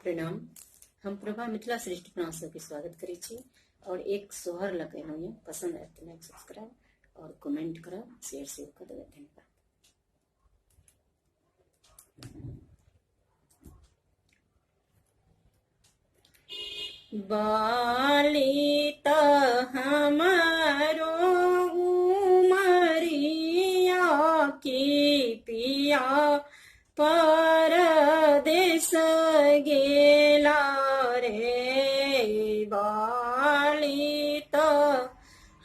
प्रणाम। हम प्रभा मिथिला श्रेष्ठ प्रणाम के स्वागत करै छी और एक सोहर लगेलहुँ ये पसंद आयल तो लाइक सब्सक्राइब और कमेंट करब, शेयर सेव कर देबै। धन्यवाद। बाली त हमारो उमरिया की पिया परदेस गेला रे। बाली त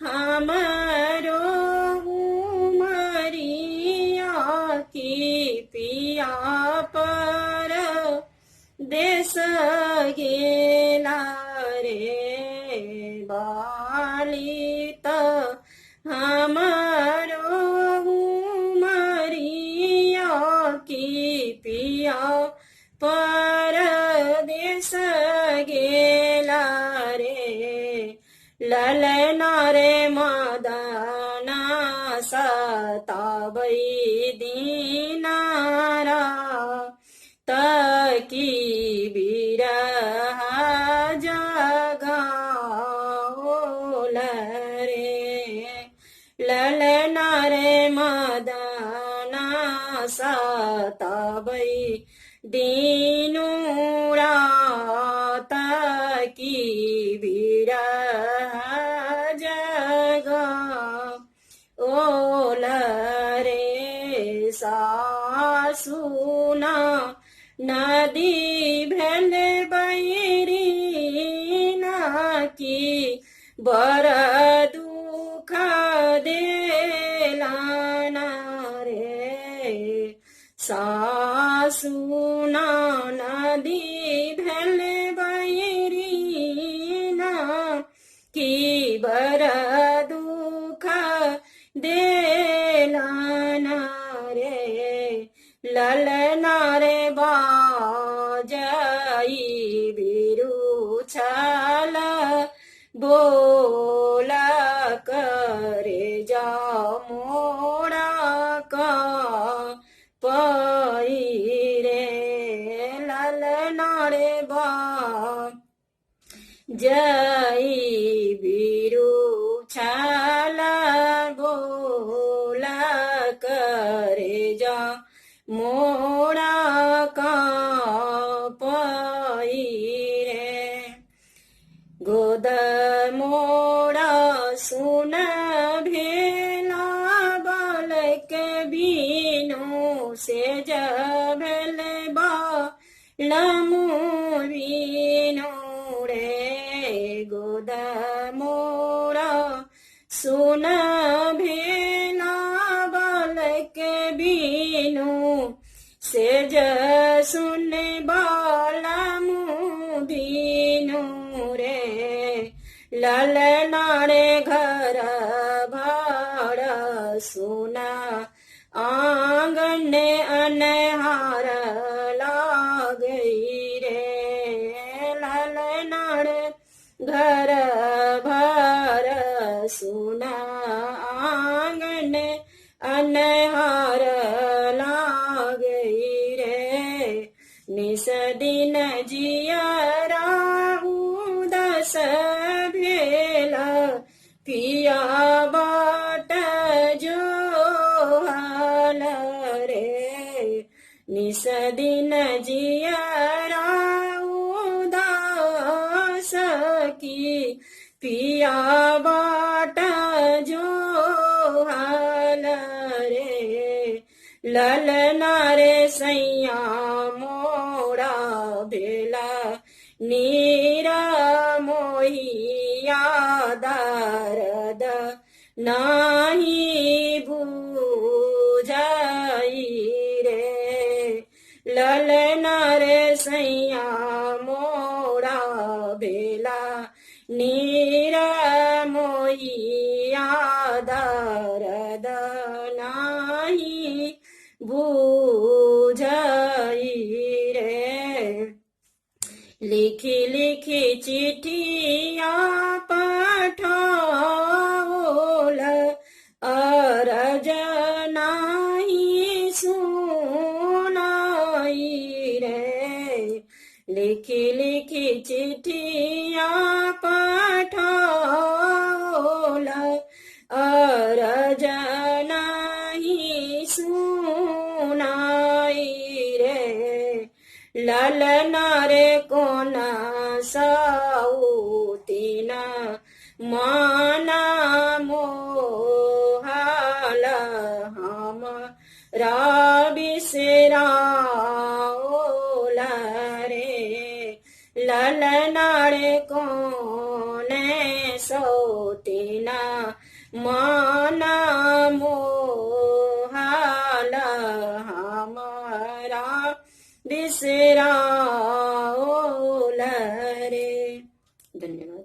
हमारो उमरिया की पिया परदेस गेला रे। बाली त हमारो उमरिया की पिया परदेस गेला रे। ललना रे मदना सताबै दीनारा तकी बिरह जगाओल रे। ललना रे मदना सताबै दीनुरा तकी बिरह जगाओल रे। सासुना नदी भेल बैरी नाकी बर दुख देलाना रे। सासुना नदी भेल बैरी नाकी बर दुख देलाना रे। ललना रे बाजई बिरु छल बोल करे जा मोड़ा का पई रे। ललना रे बाजई बिरु छल बोल करे जा मोड़ा का पई रे। गोद मोड़ा सुन भेला बाल के बीनो से जभल बालमु बीनो रे। गोद मोड़ा सुन भेला बाल के बीनो से ज सुन बालमु बीनो रे। ललना रे घर भाड़ सुना आंगन अनहार लागई रे। ललना रे घर भाड़ सुना आंगन अनहार लागई रे। निस दिन जियरा उदास भेला पिया बाट जो हाल रे। निस दिन जियरा उदास की पिया बाट जो हाल रे। ललना रे सैया मोड़ा भेला नीरा मोहिया दर्द नाही बुझाई रे। ललना रे सैया मोड़ा भेला नीरा मोहिया दर्द नाही बुझाई रे। लिखी लिखी चिठिया पठाओल अरज नाही सुनाई रे। लिखी लिखी चिट्ठिया पाठवला अरज नाही सुनाई रे ललना रे कोना साऊतीना माना मोहाल हमरा बिसराओला रे ललना रे कोने सौतीना माना मोहाल हमारा बिसराओला रे। धन्यवाद।